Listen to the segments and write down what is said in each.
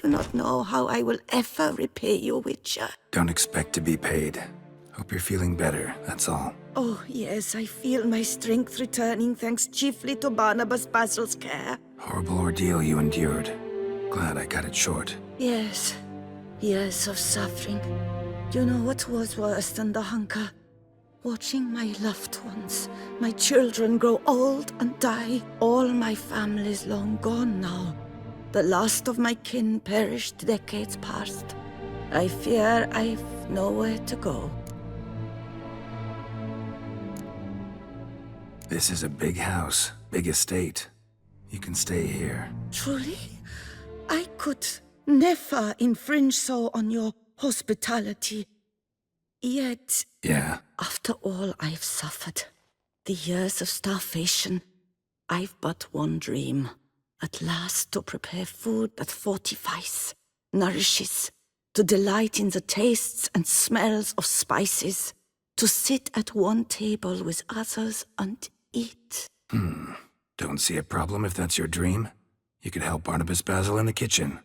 do not know how I will ever repay you, Witcher. Don't expect to be paid. Hope you're feeling better, that's all. Oh, yes, I feel my strength returning thanks chiefly to Barnabas Basil's care. Horrible ordeal you endured. Glad I cut it short. Yes, years of suffering. Do you know what was worse than the hunger? Watching my loved ones, my children grow old and die. All my family's long gone now. The last of my kin perished decades past. I fear I've nowhere to go. This is a big house, big estate. You can stay here. Truly? I could never infringe so on your hospitality. Yet, Yeah? after all I've suffered, the years of starvation, I've but one dream. At last to prepare food that fortifies, nourishes, to delight in the tastes and smells of spices, to sit at one table with others and eat. Don't see a problem if that's your dream. You could help Barnabas Basil in the kitchen.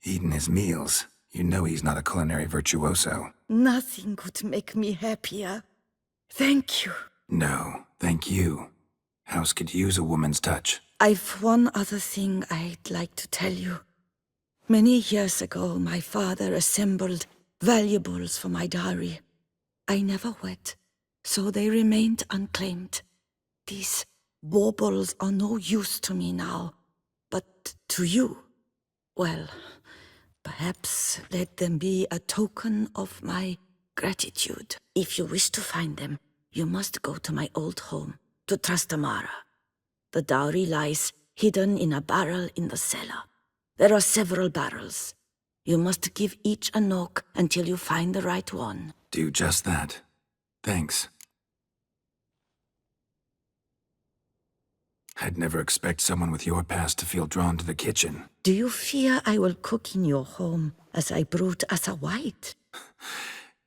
Eating his meals. You know he's not a culinary virtuoso. Nothing could make me happier. Thank you. No, thank you. House could use a woman's touch. I've one other thing I'd like to tell you. Many years ago, my father assembled valuables for my dowry. I never wed, so they remained unclaimed. These baubles are no use to me now, but to you, well, perhaps let them be a token of my gratitude. If you wish to find them, you must go to my old home, to Trastamara. The dowry lies hidden in a barrel in the cellar. There are several barrels. You must give each a knock until you find the right one. Do just that. Thanks. I'd never expect someone with your past to feel drawn to the kitchen. Do you fear I will cook in your home as I brewed as a white?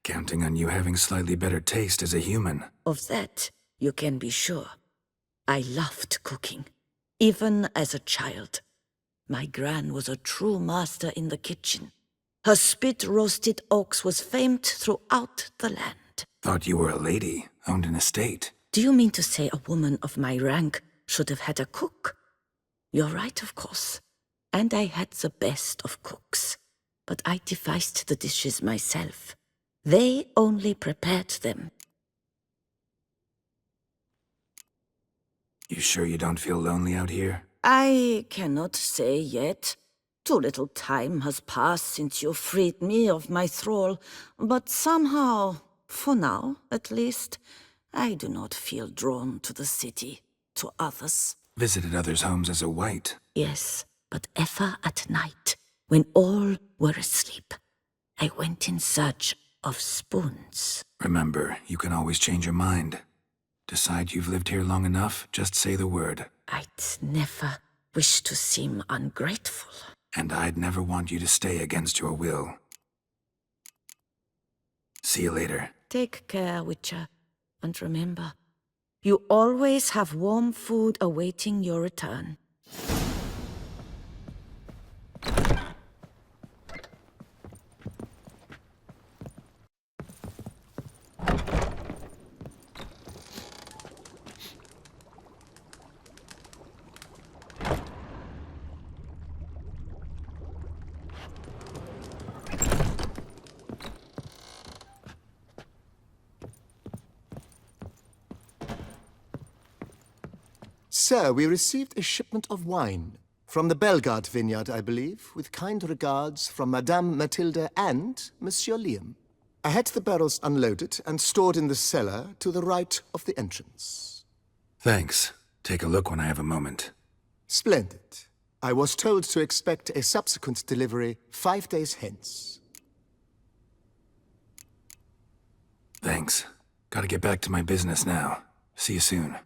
Counting on you having slightly better taste as a human. Of that, you can be sure. I loved cooking, even as a child. My gran was a true master in the kitchen. Her spit-roasted ox was famed throughout the land. Thought you were a lady, owned an estate. Do you mean to say a woman of my rank should have had a cook? You're right, of course. And I had the best of cooks. But I devised the dishes myself. They only prepared them. You sure you don't feel lonely out here? I cannot say yet. Too little time has passed since you freed me of my thrall, but somehow, for now at least, I do not feel drawn to the city, to others. Visited others' homes as a white. Yes, but ever at night, when all were asleep, I went in search of spoons. Remember, you can always change your mind. Decide you've lived here long enough, just say the word. I'd never wish to seem ungrateful. And I'd never want you to stay against your will. See you later. Take care, Witcher. And remember, you always have warm food awaiting your return. Sir, we received a shipment of wine. From the Bellegarde vineyard, I believe, with kind regards from Madame Mathilde and Monsieur Liam. I had the barrels unloaded and stored in the cellar to the right of the entrance. Thanks. Take a look when I have a moment. Splendid. I was told to expect a subsequent delivery 5 days hence. Thanks. Gotta get back to my business now. See you soon.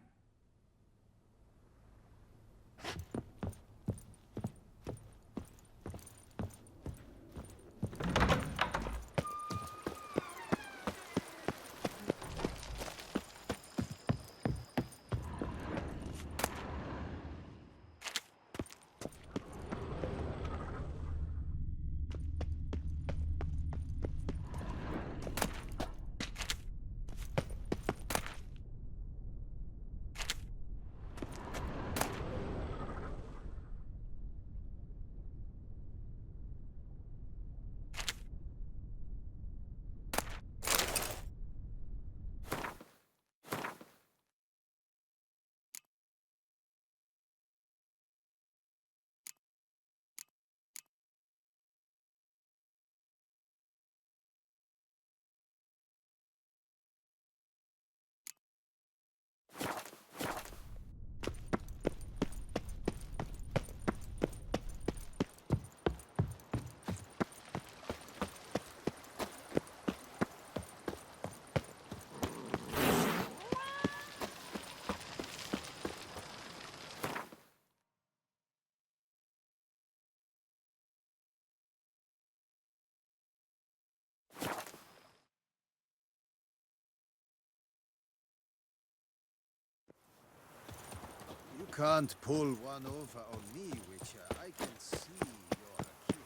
can't pull one over on me, Witcher. I can see you're a kid.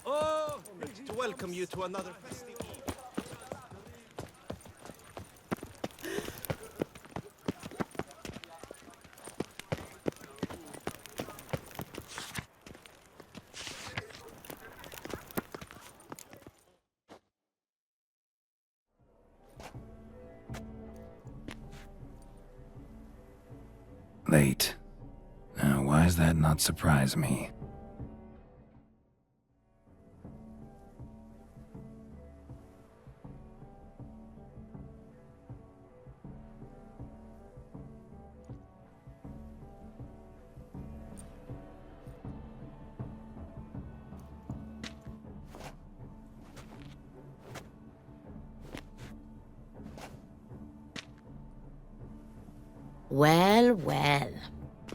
Oh, to welcome you to another festive evening. Late. Now, why does that not surprise me? Well, well.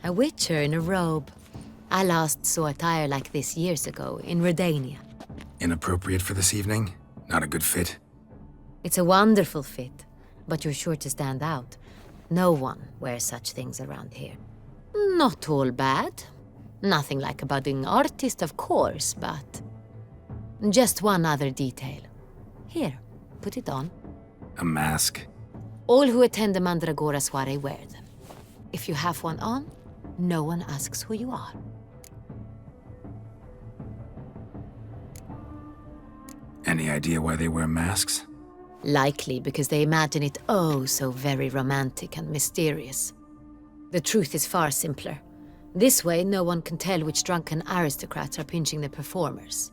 A witcher in a robe. I last saw attire like this years ago in Redania. Inappropriate for this evening? Not a good fit? It's a wonderful fit, but you're sure to stand out. No one wears such things around here. Not all bad. Nothing like a budding artist, of course, but... just one other detail. Here, put it on. A mask? All who attend the Mandragora soiree wear them. If you have one on, no one asks who you are. Any idea why they wear masks? Likely because they imagine it oh so very romantic and mysterious. The truth is far simpler. This way, no one can tell which drunken aristocrats are pinching the performers.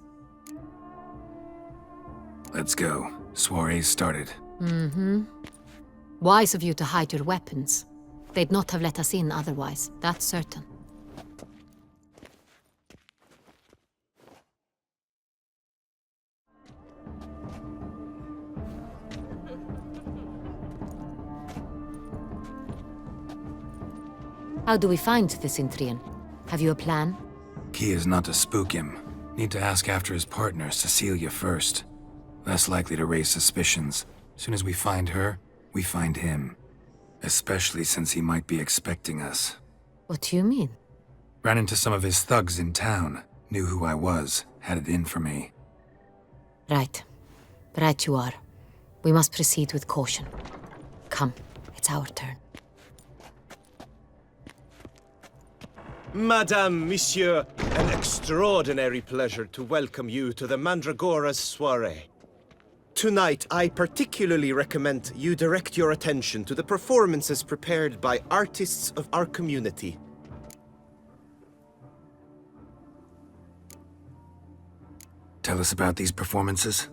Let's go. Soiree's started. Mm-hmm. Wise of you to hide your weapons. They'd not have let us in otherwise, that's certain. How do we find the Cintrian? Have you a plan? Key is not to spook him. Need to ask after his partner, Cecilia, first. Less likely to raise suspicions. Soon as we find her, we find him. Especially since he might be expecting us. What do you mean? Ran into some of his thugs in town. Knew who I was. Had it in for me. Right. Right you are. We must proceed with caution. Come, it's our turn. Madame, Monsieur, an extraordinary pleasure to welcome you to the Mandragora's soiree. Tonight, I particularly recommend you direct your attention to the performances prepared by artists of our community. Tell us about these performances.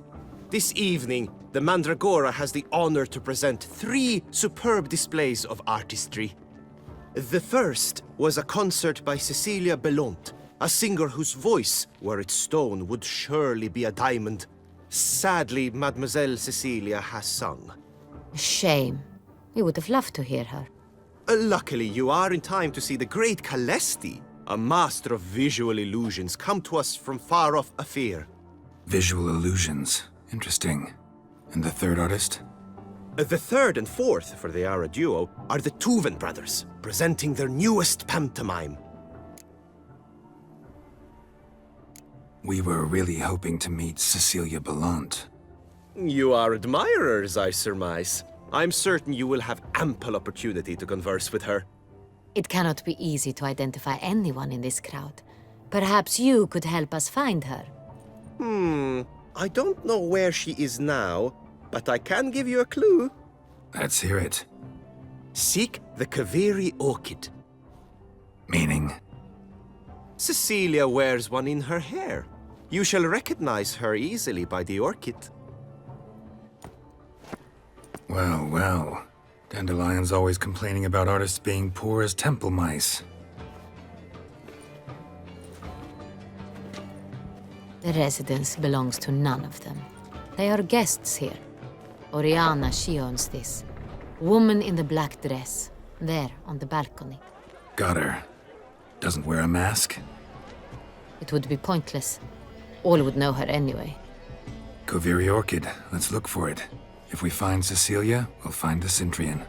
This evening, the Mandragora has the honor to present 3 superb displays of artistry. The first was a concert by Cecilia Belont, a singer whose voice, were it stone, would surely be a diamond. Sadly, Mademoiselle Cecilia has sung. Shame. We would have loved to hear her. Luckily, you are in time to see the great Calesti, a master of visual illusions, come to us from far off Afir. Visual illusions. Interesting. And the third artist? The third and fourth, for they are a duo, are the Tuven brothers, presenting their newest pantomime. We were really hoping to meet Cecilia Belont. You are admirers, I surmise. I'm certain you will have ample opportunity to converse with her. It cannot be easy to identify anyone in this crowd. Perhaps you could help us find her. I don't know where she is now, but I can give you a clue. Let's hear it. Seek the Kaveri orchid. Meaning? Cecilia wears one in her hair. You shall recognize her easily by the orchid. Well, well. Dandelion's always complaining about artists being poor as temple mice. The residence belongs to none of them. They are guests here. Oriana, she owns this. Woman in the black dress. There, on the balcony. Got her. Doesn't wear a mask? It would be pointless. All would know her anyway. Kaveri Orchid. Let's look for it. If we find Cecilia, we'll find the Cintrian.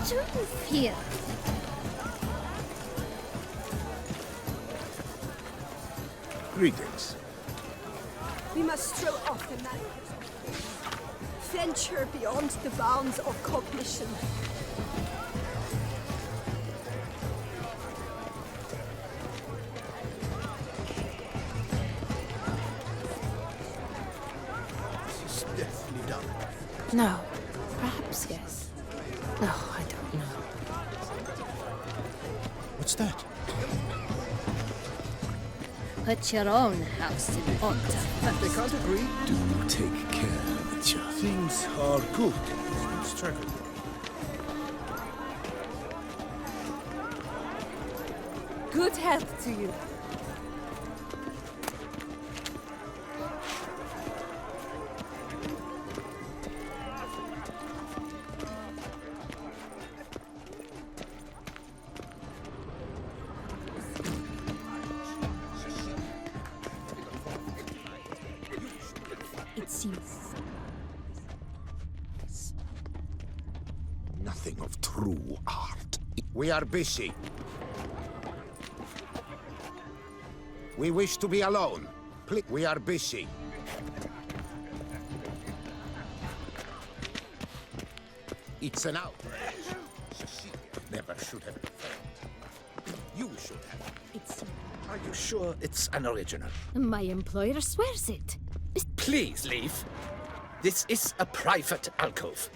Do you fear? Greetings. We must throw off the manacles. Venture beyond the bounds of cognition. This is deftly done. No. Perhaps yes. No, I don't know. What's that? Put your own house in order They first. can't agree. Do take care with your Things are good. Struggle. Good health to you. It seems. nothing of true art. We are busy. We wish to be alone. We are busy. It's an outrage. Cecilia never should have been found. You should have. It's. Are you sure it's an original? My employer swears it. Please leave. This is a private alcove.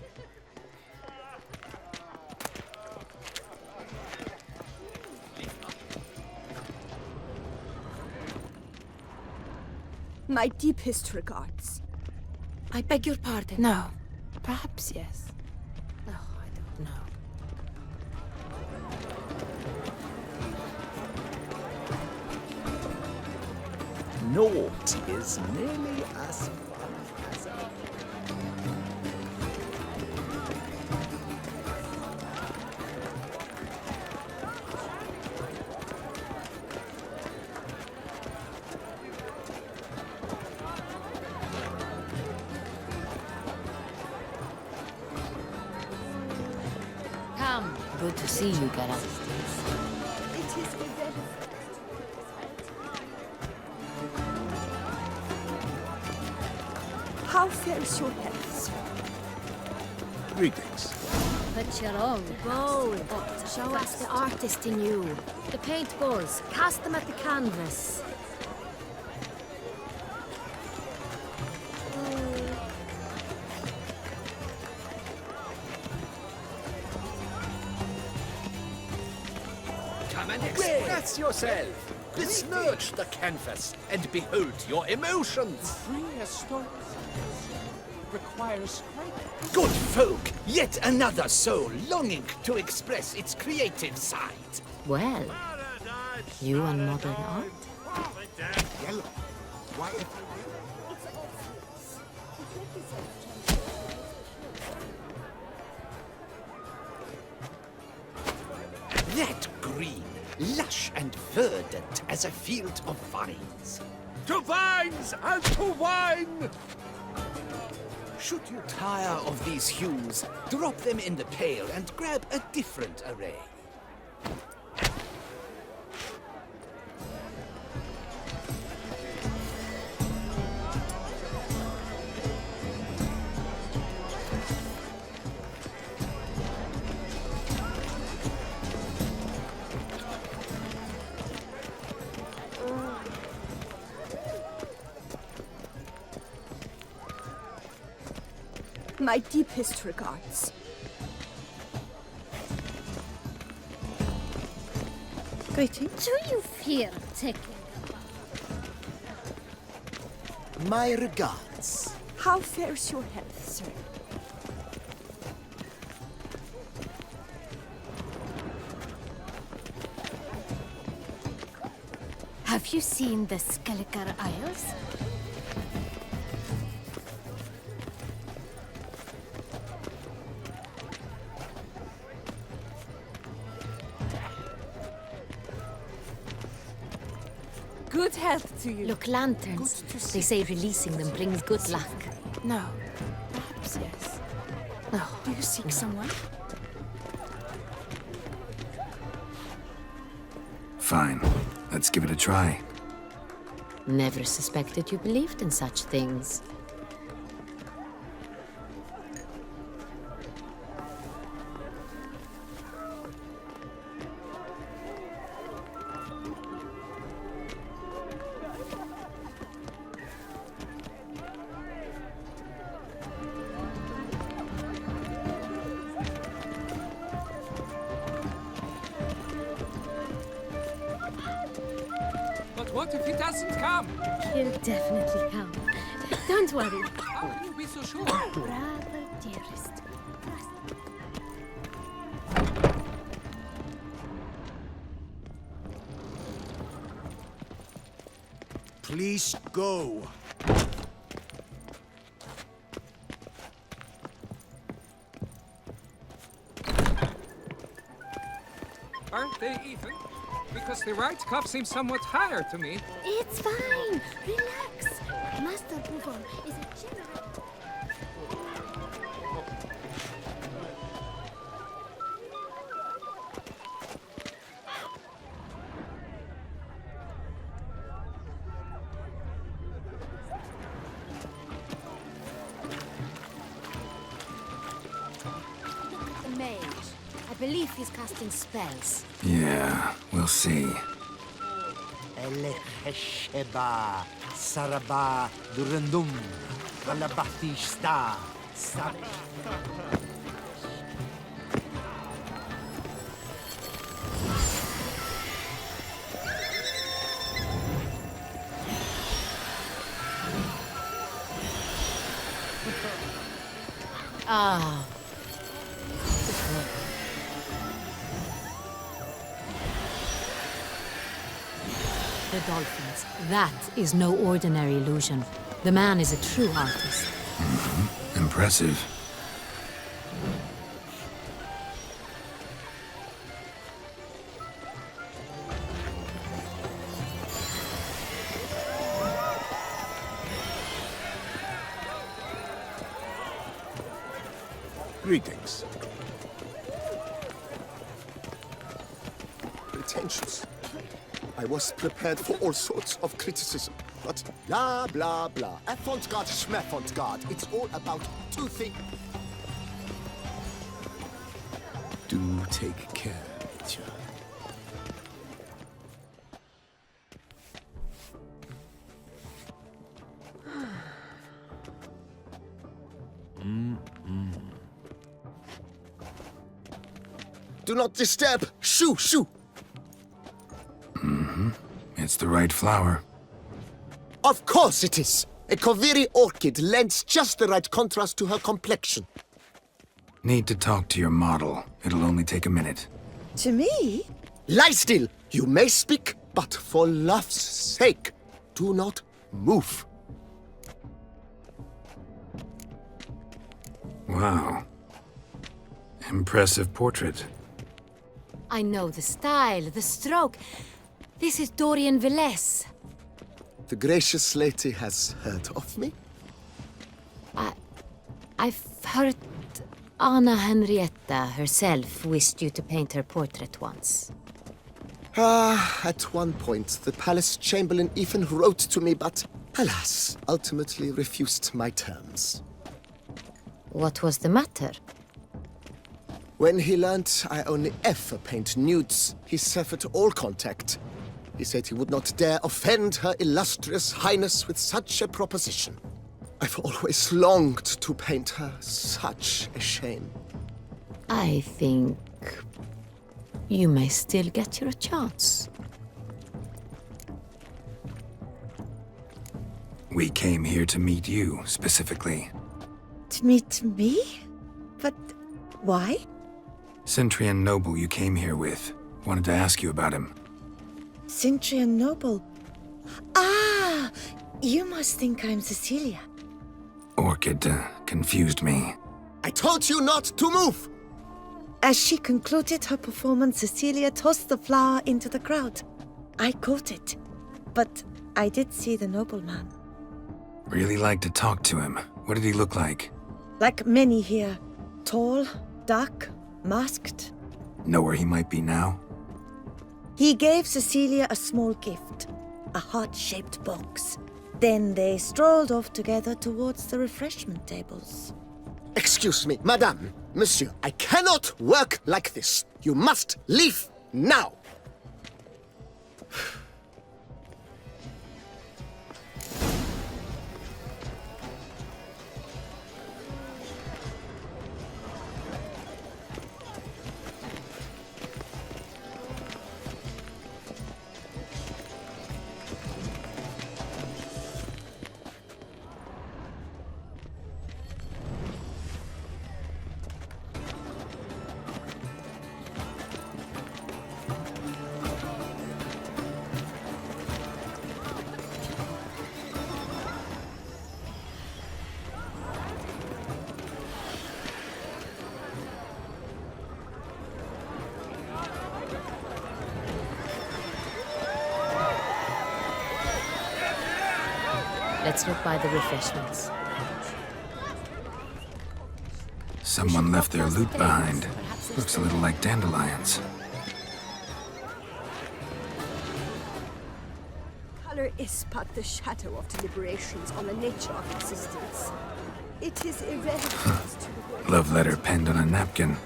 My deepest regards. I beg your pardon. No. Perhaps yes. No, I don't know. Naught is nearly as fun as Come. Good to see you, Geralt. It is event. How fares your health, sir? Greetings. Put your own Bold. Show us the artist in you. The paintballs. Cast them at the canvas. Come and express yourself. Besmirch the canvas and behold your emotions. Requires Good folk, yet another soul longing to express its creative side. Well, you and modern art? Yellow. Why? That green, lush and verdant as a field of vines. To vines and to wine! Should you tire of these hues, drop them in the pail and grab a different array. My deepest regards. Greetings. Do you fear taking My regards. How fares your health, sir? Have you seen the Skelliger Isles? Good health to you. Look, lanterns. They say releasing them brings good luck. No. Perhaps yes. No. Do you seek someone? Fine. Let's give it a try. Never suspected you believed in such things. But what if he doesn't come? He'll definitely come. Don't worry. How can you be so sure? Brother dearest. Please go. Aren't they even? Because the right cuff seems somewhat higher to me. It's fine. Relax. Master Buffon is a generous... The mage. I believe he's casting spells. Yeah, we'll see. Elechesheba, Saraba, Durandum, Alabathista, Ah. The dolphins. That is no ordinary illusion. The man is a true artist. Impressive. Greetings. Pretentious. I was prepared for all sorts of criticism, but blah, blah, blah. Avant-garde, schmeffant-garde. It's all about two things. Do take care, Mitya. Do not disturb! Shoo, shoo! It's the right flower. Of course it is! A Koviri orchid lends just the right contrast to her complexion. Need to talk to your model. It'll only take a minute. To me? Lie still! You may speak, but for love's sake, do not move. Wow. Impressive portrait. I know the style, the stroke. This is Dorian Villesse. The gracious lady has heard of me? I've heard Anna Henrietta herself wished you to paint her portrait once. At one point, the palace chamberlain even wrote to me, but alas, ultimately refused my terms. What was the matter? When he learned I only ever paint nudes, he severed all contact. He said he would not dare offend her illustrious highness with such a proposition. I've always longed to paint her. Such a shame. I think you may still get your chance. We came here to meet you, specifically. To meet me? But why? Cintrian noble you came here with. Wanted to ask you about him. Cintrian noble? Ah! You must think I'm Cecilia. Orchid confused me. I told you not to move! As she concluded her performance, Cecilia tossed the flower into the crowd. I caught it, but I did see the nobleman. Really like to talk to him. What did he look like? Like many here. Tall, dark, masked. Know where he might be now? He gave Cecilia a small gift, a heart-shaped box. Then they strolled off together towards the refreshment tables. Excuse me, madame, monsieur, I cannot work like this. You must leave now. Let's look by the refreshments. Someone left their loot behind. Looks a little like dandelions. Color is but the shadow of deliberations on the nature of existence. It is irrelevant to the world. Love letter penned on a napkin.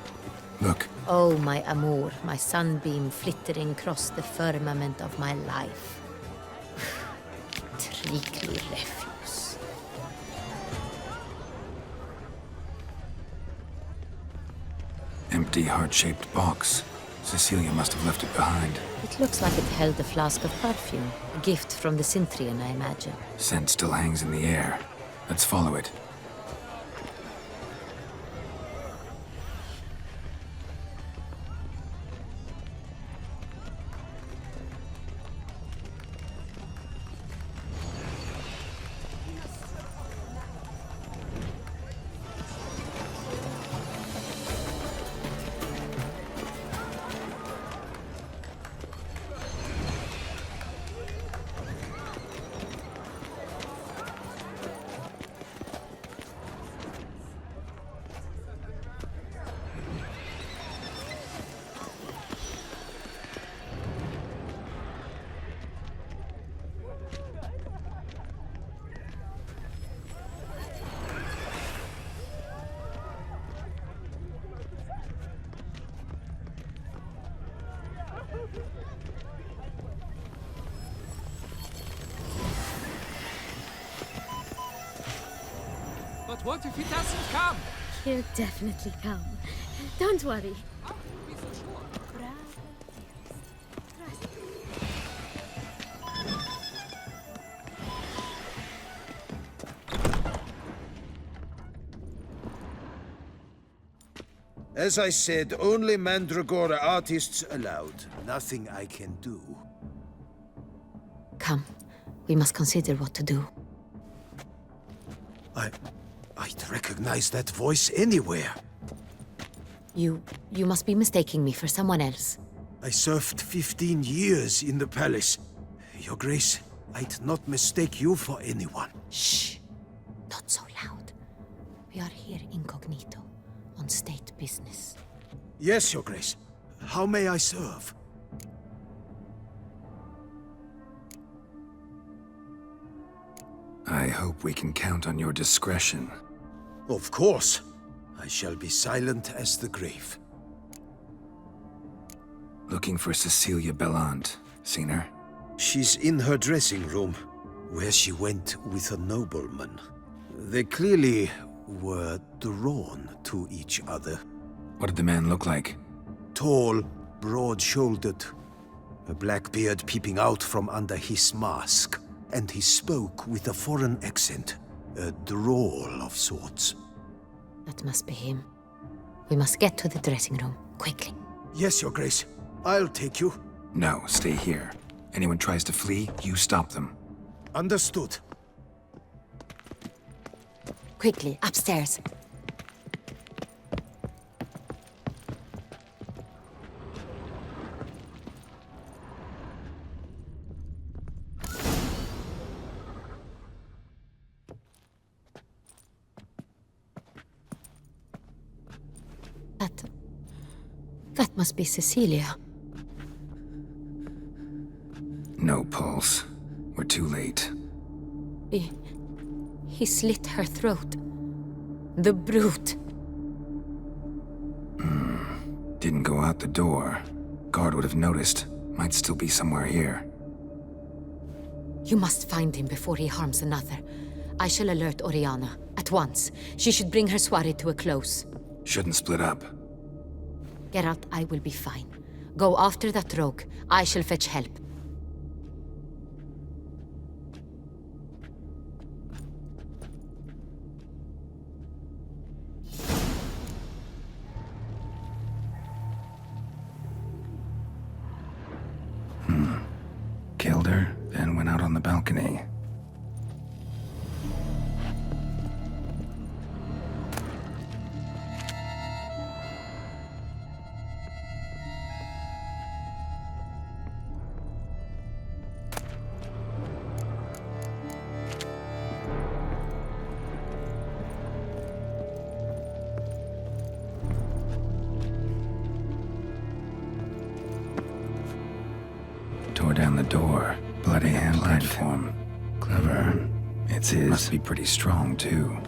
Look, Oh, my amour, my sunbeam flittering across the firmament of my life. Treacly refuse. empty heart-shaped box. Cecilia must have left it behind. It looks like it held a flask of perfume. A gift from the Cintrian, I imagine. Scent still hangs in the air. Let's follow it. But what if he doesn't come? He'll definitely come. Don't worry. Be so sure. As I said, only Mandragora artists allowed. Nothing I can do. Come, we must consider what to do. I'd recognize that voice anywhere. You must be mistaking me for someone else. I served 15 years in the palace. Your Grace, I'd not mistake you for anyone. Shh! Not so loud. We are here incognito, on state business. Yes, Your Grace. How may I serve? I hope we can count on your discretion. Of course. I shall be silent as the grave. Looking for Cecilia Bellant. Seen her? She's in her dressing room, where she went with a nobleman. They clearly were drawn to each other. What did the man look like? Tall, broad-shouldered, a black beard peeping out from under his mask, and he spoke with a foreign accent, a drawl of sorts. That must be him. We must get to the dressing room, quickly. Yes, Your Grace. I'll take you. No, stay here. Anyone tries to flee, you stop them. Understood. Quickly, upstairs. That must be Cecilia. No pulse. We're too late. He slit her throat. The brute. Didn't go out the door. Guard would have noticed. Might still be somewhere here. You must find him before he harms another. I shall alert Oriana. At once. She should bring her soirée to a close. Shouldn't split up. Geralt, I will be fine. Go after that rogue. I shall fetch help. Killed her, then went out on the balcony. Tore down the door. Bloody hand platform. Clever. It's his. Must be pretty strong, too.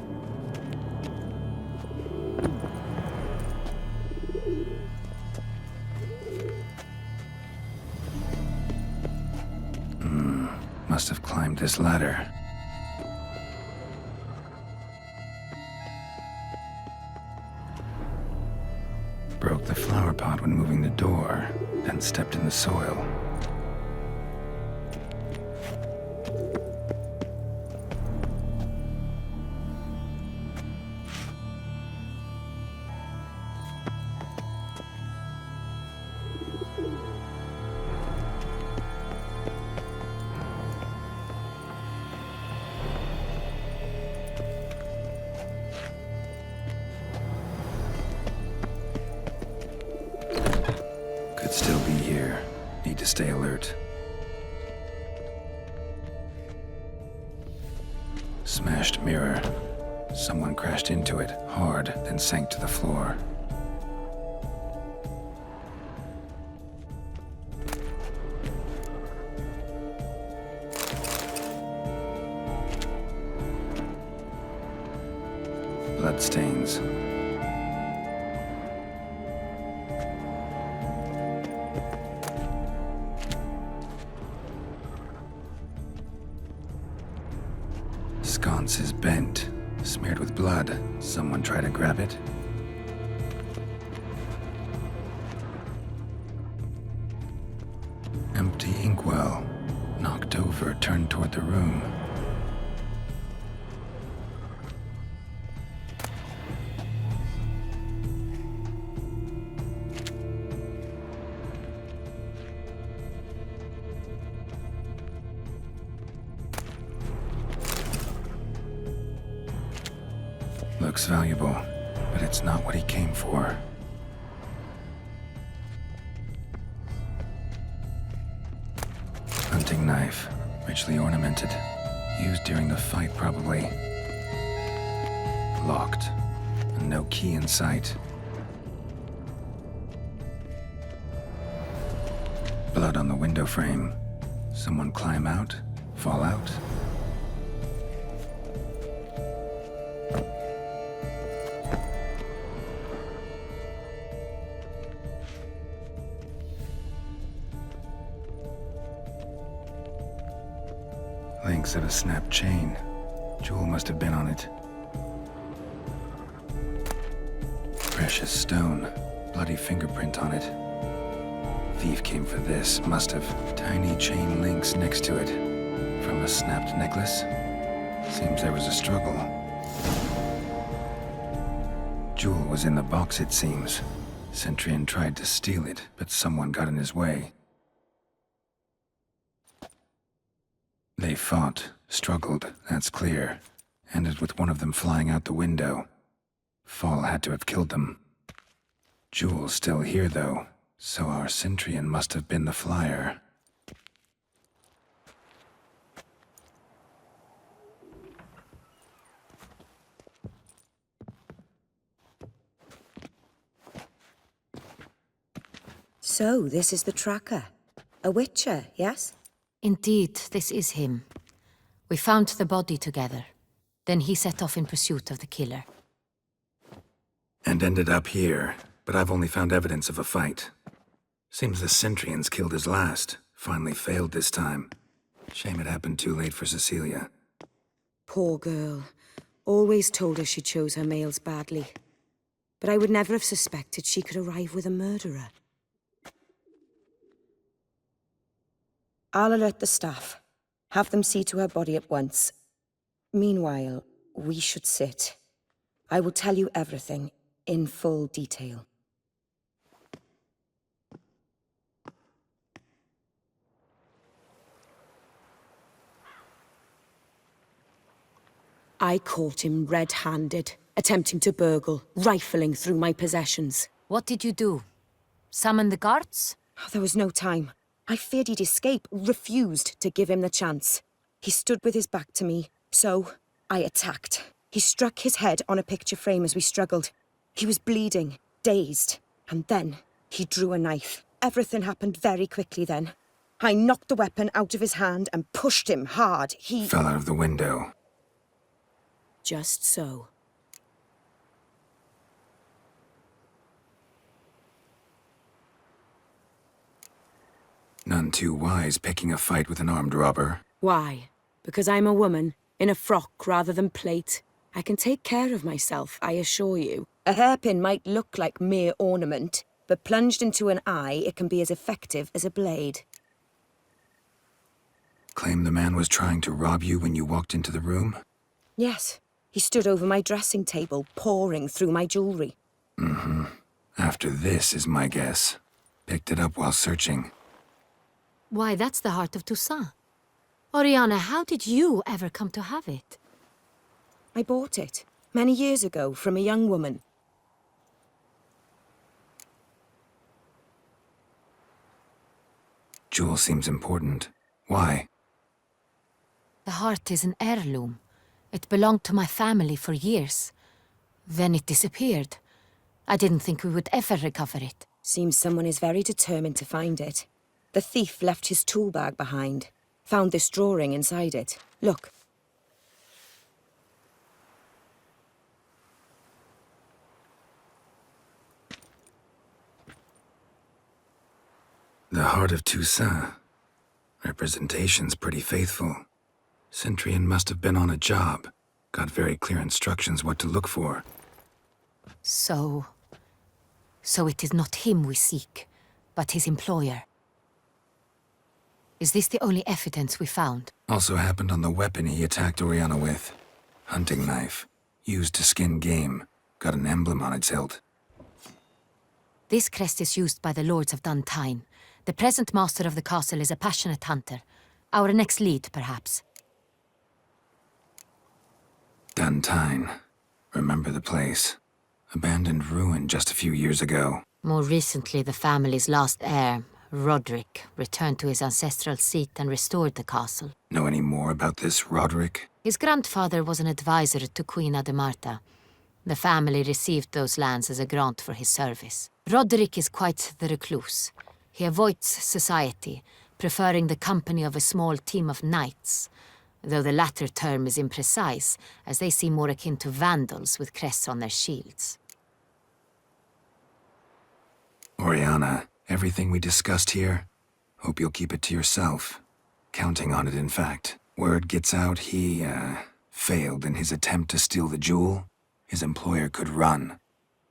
Must have climbed this ladder. Broke the flower pot when moving the door, then stepped in the soil. Still be here. Need to stay alert. Smashed mirror. Someone crashed into it, hard, then sank to the floor. Bloodstains. Sconce is bent, smeared with blood. Someone try to grab it? Empty inkwell. Knocked over, turned toward the room. Looks valuable, but it's not what he came for. Hunting knife, richly ornamented. Used during the fight, probably. Locked, and no key in sight. Blood on the window frame. Someone climb out? Fall out? Links of a snapped chain. Jewel must have been on it. Precious stone. Bloody fingerprint on it. Thief came for this, must have. Tiny chain links next to it. From a snapped necklace? Seems there was a struggle. Jewel was in the box, it seems. Centurion tried to steal it, but someone got in his way. They fought, struggled, that's clear. Ended with one of them flying out the window. Fall had to have killed them. Jewel's still here, though, so our Cintrian must have been the flyer. So, this is the tracker. A witcher, yes? Indeed, this is him. We found the body together. Then he set off in pursuit of the killer. And ended up here, but I've only found evidence of a fight. Seems the Cintrians killed his last. Finally failed this time. Shame it happened too late for Cecilia. Poor girl. Always told her she chose her males badly. But I would never have suspected she could arrive with a murderer. I'll alert the staff. Have them see to her body at once. Meanwhile, we should sit. I will tell you everything, in full detail. I caught him red-handed, attempting to burgle, rifling through my possessions. What did you do? Summon the guards? Oh, there was no time. I feared he'd escape, refused to give him the chance. He stood with his back to me, so I attacked. He struck his head on a picture frame as we struggled. He was bleeding, dazed, and then he drew a knife. Everything happened very quickly then. I knocked the weapon out of his hand and pushed him hard. He Fell out of the window. Just so. None too wise picking a fight with an armed robber. Why? Because I'm a woman, in a frock rather than plate. I can take care of myself, I assure you. A hairpin might look like mere ornament, but plunged into an eye, it can be as effective as a blade. Claim the man was trying to rob you when you walked into the room? Yes. He stood over my dressing table, pouring through my jewelry. Mm-hmm. After this is my guess. Picked it up while searching. Why, that's the heart of Toussaint. Oriana, how did you ever come to have it? I bought it, many years ago, from a young woman. Jewel seems important. Why? The heart is an heirloom. It belonged to my family for years. Then it disappeared. I didn't think we would ever recover it. Seems someone is very determined to find it. The thief left his tool bag behind. Found this drawing inside it. Look. The heart of Toussaint. Representation's pretty faithful. Cintrian must have been on a job. Got very clear instructions what to look for. So it is not him we seek, but his employer. Is this the only evidence we found? Also happened on the weapon he attacked Oriana with. Hunting knife. Used to skin game. Got an emblem on its hilt. This crest is used by the lords of Duntine. The present master of the castle is a passionate hunter. Our next lead, perhaps. Duntine. Remember the place. Abandoned ruin just a few years ago. More recently, the family's last heir, Roderick, returned to his ancestral seat and restored the castle. Know any more about this Roderick? His grandfather was an advisor to Queen Ademarta. The family received those lands as a grant for his service. Roderick is quite the recluse. He avoids society, preferring the company of a small team of knights, though the latter term is imprecise, as they seem more akin to vandals with crests on their shields. Oriana, everything we discussed here, hope you'll keep it to yourself. Counting on it, in fact. Word gets out he, failed in his attempt to steal the jewel. His employer could run.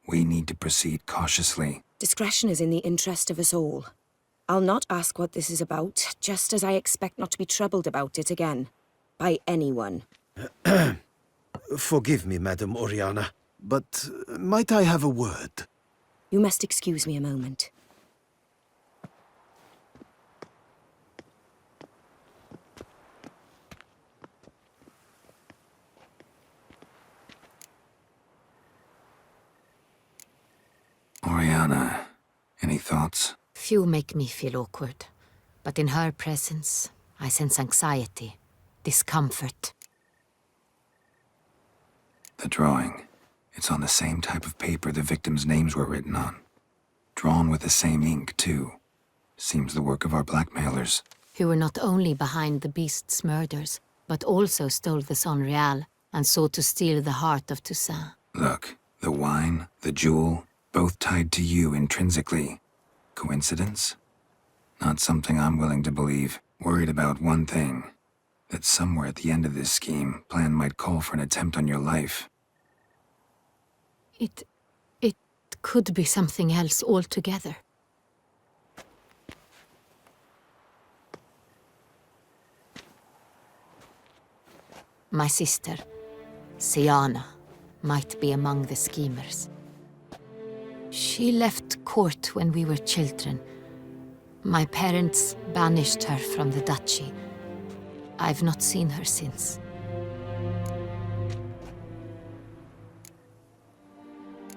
We need to proceed cautiously. Discretion is in the interest of us all. I'll not ask what this is about, just as I expect not to be troubled about it again. By anyone. Forgive me, Madam Oriana, but might I have a word? You must excuse me a moment. Sienna, any thoughts? Few make me feel awkward, but in her presence, I sense anxiety, discomfort. The drawing. It's on the same type of paper the victims' names were written on. Drawn with the same ink, too. Seems the work of our blackmailers. Who were not only behind the beast's murders, but also stole the Son Real and sought to steal the heart of Toussaint. Look, the wine, the jewel, both tied to you intrinsically. Coincidence? Not something I'm willing to believe. Worried about one thing. That somewhere at the end of this scheme, plan might call for an attempt on your life. It could be something else altogether. My sister, Sienna, might be among the schemers. She left court when we were children. My parents banished her from the duchy. I've not seen her since.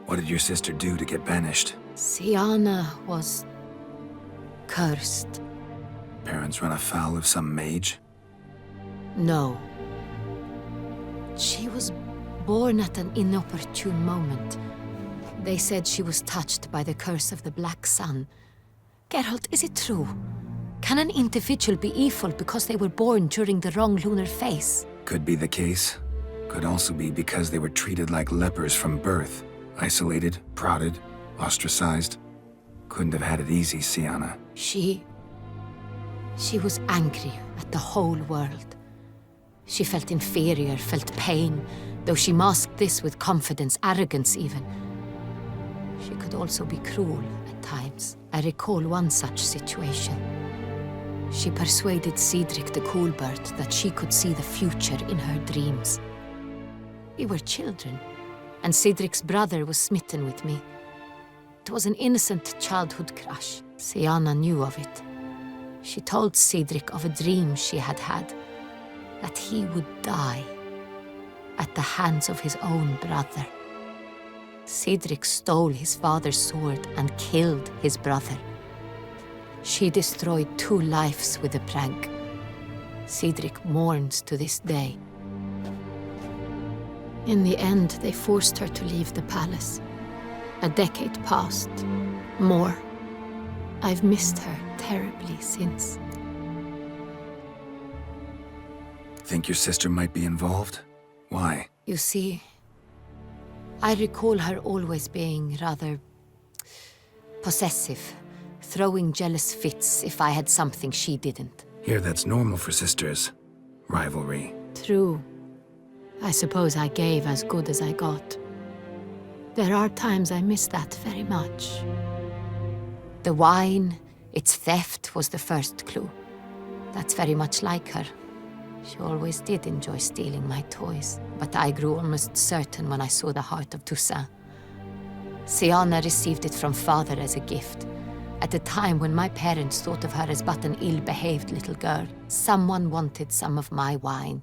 What did your sister do to get banished? Sienna was cursed. Parents run afoul of some mage? No. She was born at an inopportune moment. They said she was touched by the curse of the Black Sun. Geralt, is it true? Can an individual be evil because they were born during the wrong lunar phase? Could be the case. Could also be because they were treated like lepers from birth. Isolated, prodded, ostracized. Couldn't have had it easy, Sienna. She was angry at the whole world. She felt inferior, felt pain, though she masked this with confidence, arrogance even. She could also be cruel at times. I recall one such situation. She persuaded Cedric the Coolbird that she could see the future in her dreams. We were children, and Cedric's brother was smitten with me. It was an innocent childhood crush. Sienna knew of it. She told Cedric of a dream she had had, that he would die at the hands of his own brother. Cedric stole his father's sword and killed his brother. She destroyed 2 lives with a prank. Cedric mourns to this day. In the end, they forced her to leave the palace. A decade passed. More. I've missed her terribly since. Think your sister might be involved? Why? You see, I recall her always being rather possessive, throwing jealous fits if I had something she didn't. Here, that's normal for sisters. Rivalry. True. I suppose I gave as good as I got. There are times I miss that very much. The wine, its theft, was the first clue. That's very much like her. She always did enjoy stealing my toys, but I grew almost certain when I saw the heart of Toussaint. Sienna received it from father as a gift, at a time when my parents thought of her as but an ill-behaved little girl. Someone wanted some of my wine.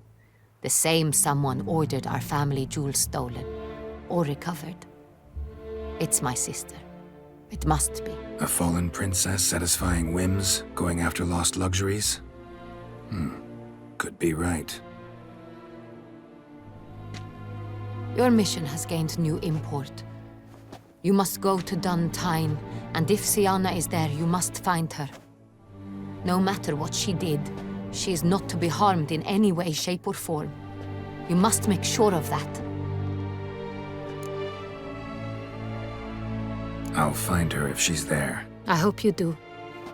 The same someone ordered our family jewels stolen, or recovered. It's my sister. It must be. A fallen princess satisfying whims, going after lost luxuries? Could be right. Your mission has gained new import. You must go to Dun Tyne, and if Sienna is there, you must find her. No matter what she did, she is not to be harmed in any way, shape, or form. You must make sure of that. I'll find her if she's there. I hope you do.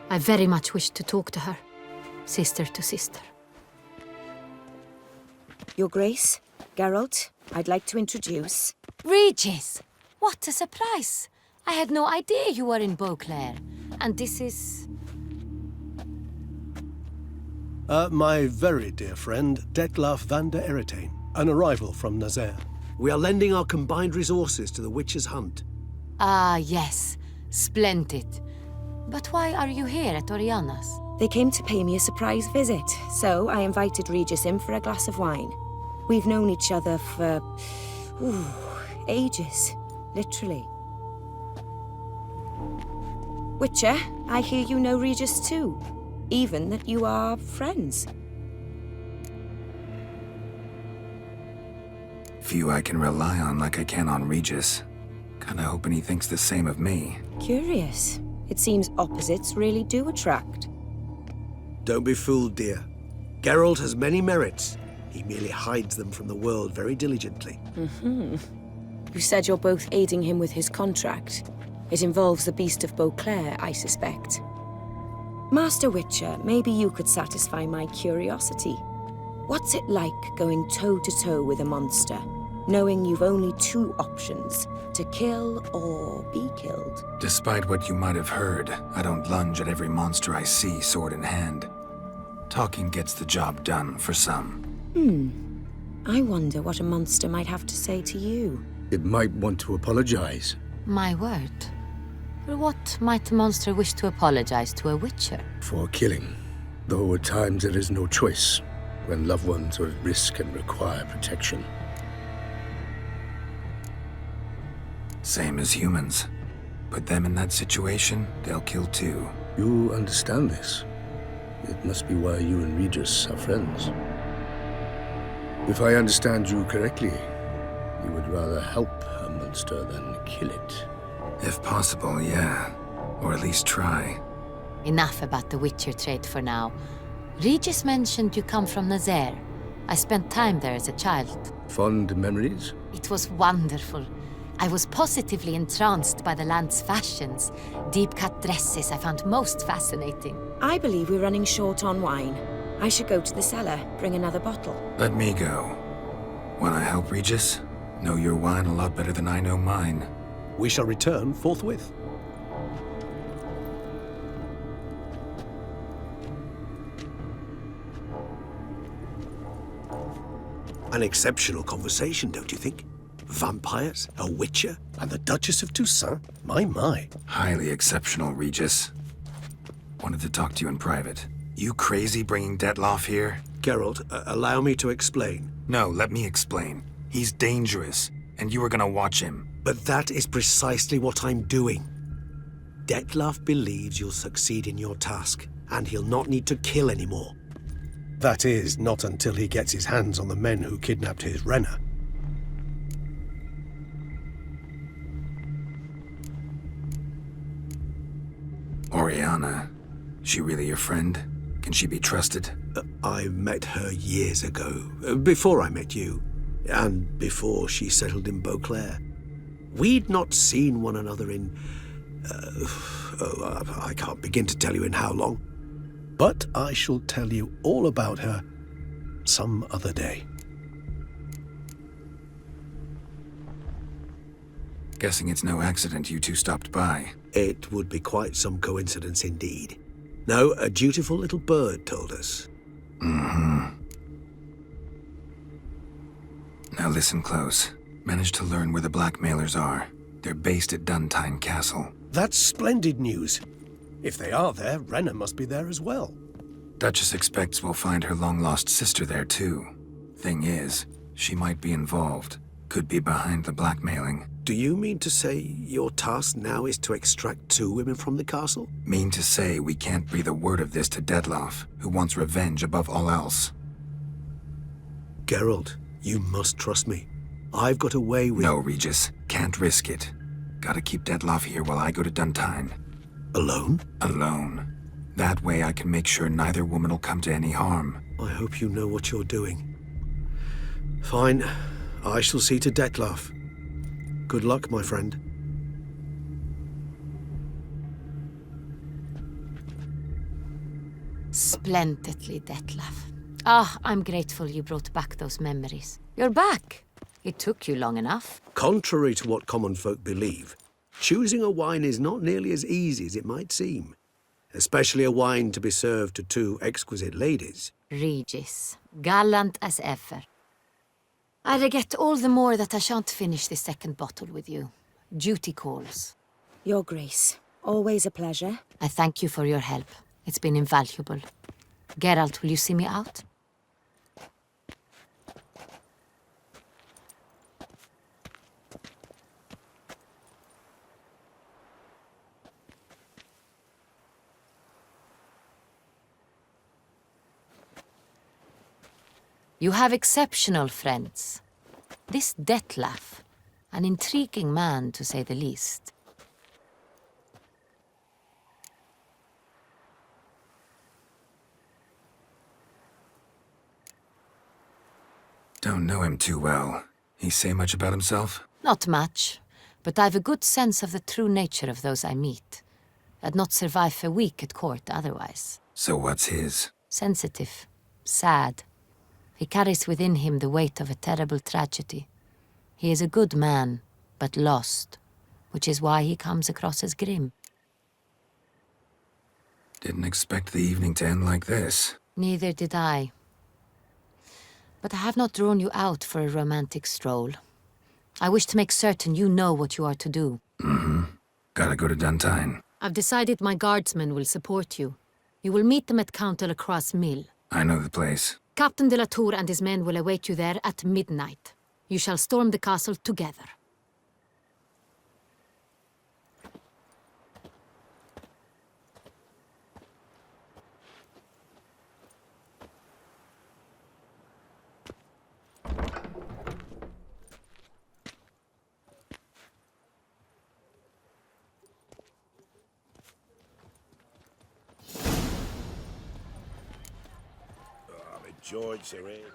I very much wish to talk to her. Sister to sister. Your Grace, Geralt, I'd like to introduce... Regis! What a surprise! I had no idea you were in Beauclair. And this is... My very dear friend, Detlaf van der Eretain, an arrival from Nazaire. We are lending our combined resources to the Witch's Hunt. Ah, yes. Splendid. But why are you here at Oriana's? They came to pay me a surprise visit, so I invited Regis in for a glass of wine. We've known each other for... ages. Literally. Witcher, I hear you know Regis too. Even that you are friends. Few I can rely on like I can on Regis. Kinda hoping he thinks the same of me. Curious. It seems opposites really do attract. Don't be fooled, dear. Geralt has many merits. He merely hides them from the world very diligently. You said you're both aiding him with his contract. It involves the Beast of Beauclair, I suspect. Master Witcher, maybe you could satisfy my curiosity. What's it like going toe-to-toe with a monster, knowing you've only two options, to kill or be killed? Despite what you might have heard, I don't lunge at every monster I see sword in hand. Talking gets the job done for some. I wonder what a monster might have to say to you. It might want to apologize. My word. What might a monster wish to apologize to a witcher? For killing. Though at times there is no choice, when loved ones are at risk and require protection. Same as humans. Put them in that situation, they'll kill too. You understand this. It must be why you and Regis are friends. If I understand you correctly, you would rather help a monster than kill it. If possible, yeah. Or at least try. Enough about the witcher trait for now. Regis mentioned you come from Nazaire. I spent time there as a child. Fond memories? It was wonderful. I was positively entranced by the land's fashions. Deep-cut dresses I found most fascinating. I believe we're running short on wine. I should go to the cellar, bring another bottle. Let me go. Wanna help, Regis? Know your wine a lot better than I know mine. We shall return forthwith. An exceptional conversation, don't you think? Vampires, a witcher, and the Duchess of Toussaint? My. Highly exceptional, Regis. Wanted to talk to you in private. You crazy bringing Detloff here? Geralt, allow me to explain. No, let me explain. He's dangerous, and you were gonna watch him. But that is precisely what I'm doing. Detloff believes you'll succeed in your task, and he'll not need to kill anymore. That is, not until he gets his hands on the men who kidnapped his Renna. Oriana. She really your friend? Can she be trusted? I met her years ago, before I met you, and before she settled in Beauclair. We'd not seen one another in... I can't begin to tell you in how long. But I shall tell you all about her some other day. Guessing it's no accident you two stopped by. It would be quite some coincidence indeed. No, a dutiful little bird told us. Now listen close. Managed to learn where the blackmailers are. They're based at Duntine Castle. That's splendid news. If they are there, Renna must be there as well. Duchess expects we'll find her long-lost sister there too. Thing is, she might be involved. Could be behind the blackmailing. Do you mean to say your task now is to extract 2 women from the castle? Mean to say we can't breathe a word of this to Detloff, who wants revenge above all else. Geralt, you must trust me. I've got a way with... No, Regis. Can't risk it. Gotta keep Detloff here while I go to Duntine. Alone? Alone. That way I can make sure neither woman will come to any harm. I hope you know what you're doing. Fine. I shall see to Detloff. Good luck, my friend. Splendidly, Detlaff. I'm grateful you brought back those memories. You're back. It took you long enough. Contrary to what common folk believe, choosing a wine is not nearly as easy as it might seem. Especially a wine to be served to 2 exquisite ladies. Regis, gallant as ever. I regret all the more that I shan't finish this second bottle with you. Duty calls. Your Grace, always a pleasure. I thank you for your help. It's been invaluable. Geralt, will you see me out? You have exceptional friends. This Detlef, an intriguing man to say the least. Don't know him too well. He say much about himself? Not much, but I've a good sense of the true nature of those I meet. I'd not survive a week at court otherwise. So what's his? Sensitive, sad. He carries within him the weight of a terrible tragedy. He is a good man, but lost, which is why he comes across as grim. Didn't expect the evening to end like this. Neither did I. But I have not drawn you out for a romantic stroll. I wish to make certain you know what you are to do. Mm-hmm. Gotta go to Duntine. I've decided my guardsmen will support you. You will meet them at Count de la Croix's mill. I know the place. Captain de la Tour and his men will await you there at midnight. You shall storm the castle together. George Serrated.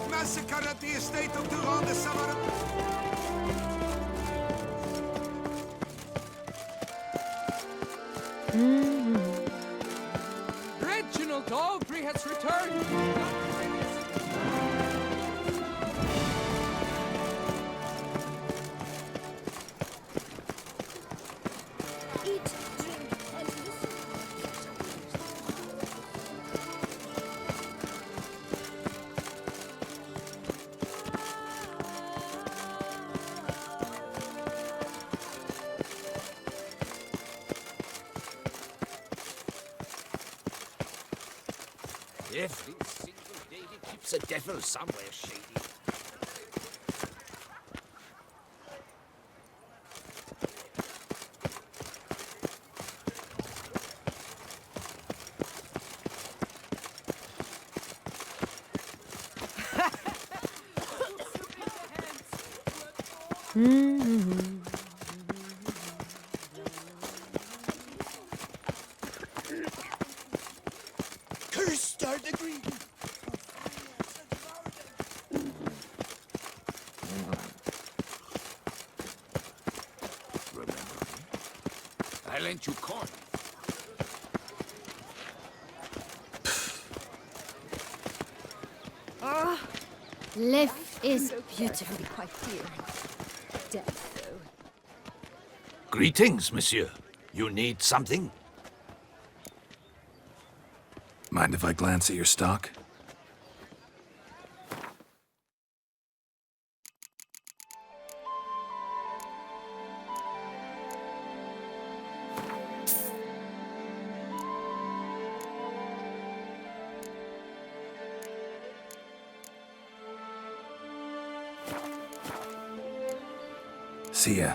Massacre at the estate of Durand de Savarin. Reginald Aubrey has returned! Eat, drink, and listen. Every single day he keeps a devil somewhere shady. Cursed are the green. Remember me? I lent you corn. cliff is beautiful. Quite dear. Death, though. Greetings, monsieur. You need something? Mind if I glance at your stock? See ya.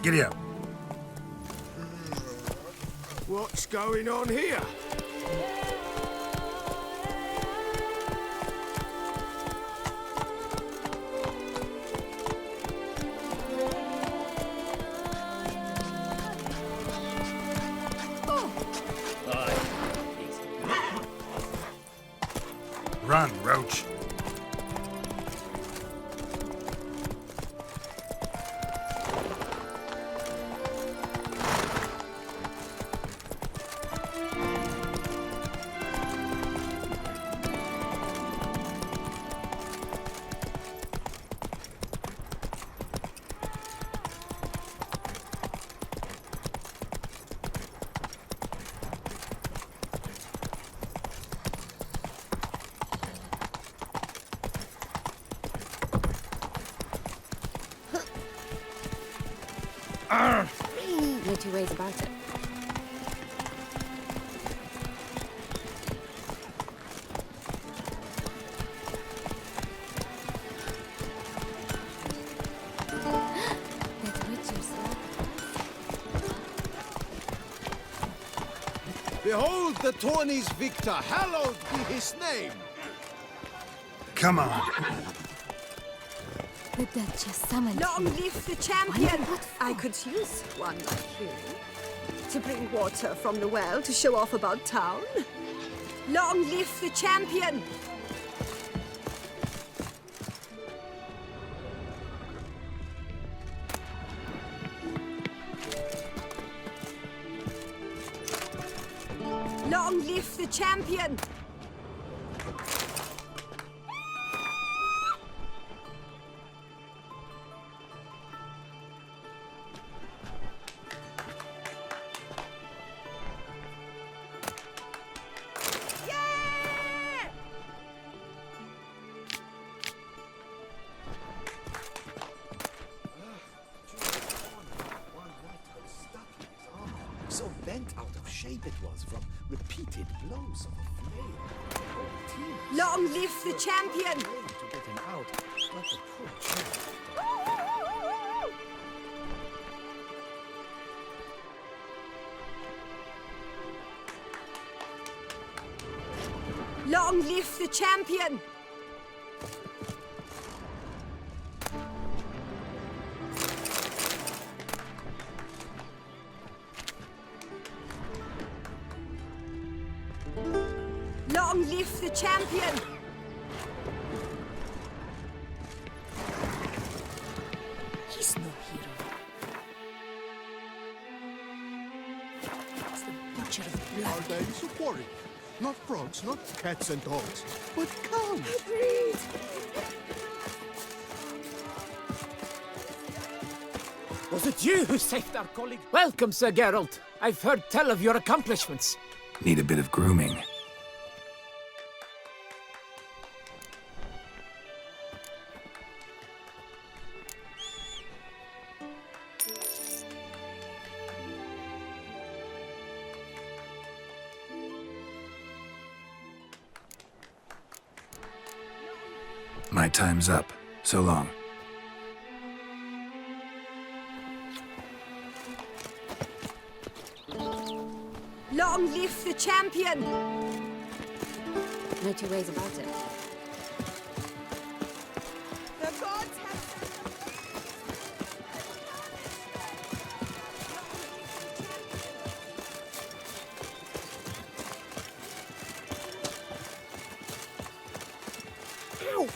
Giddy up. What's going on here? Run, Roach. No two ways about it. Behold the Tawny's victor, hallowed be his name! Come on. The Duchess summoned Long me. live the champion! I could use one like you. To bring water from the well to show off about town. Long live the champion! Long live the champion! So bent out of shape it was from repeated blows of a flame. Long live the champion! To get him out, but the poor chap. Long live the champion! Long live the champion! He's no hero. It's the butcher of blood. Our days of quarry. Not frogs, not cats and dogs, but cows. Agreed! Was it you who saved our colleague? Welcome, Sir Geralt. I've heard tell of your accomplishments. Need a bit of grooming. My time's up. So long. Long live the champion! No two ways about it. The gods have Ow!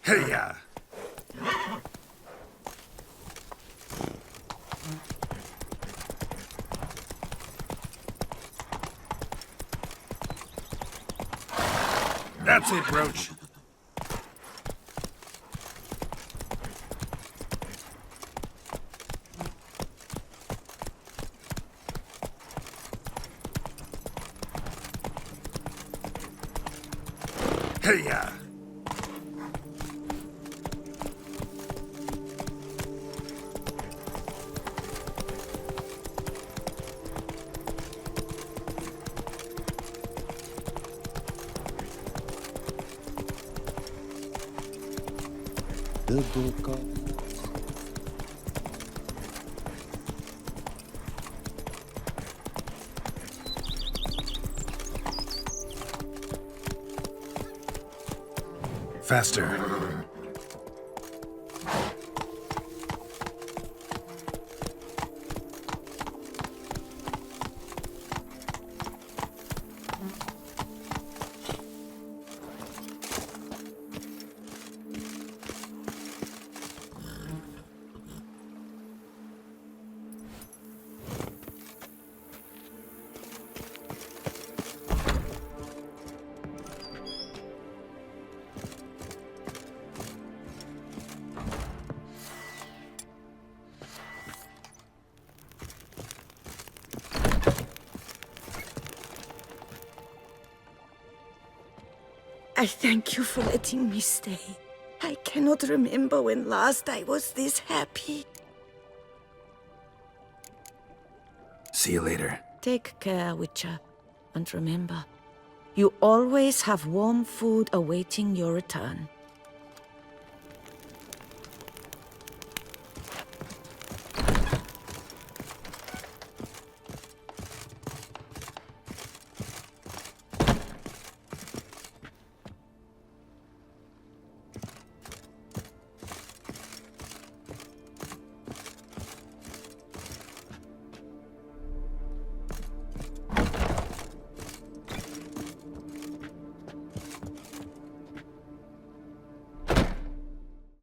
Hey-ya! That's it, Roach. Hey-ya! Faster. I thank you for letting me stay. I cannot remember when last I was this happy. See you later. Take care, Witcher. And remember, you always have warm food awaiting your return.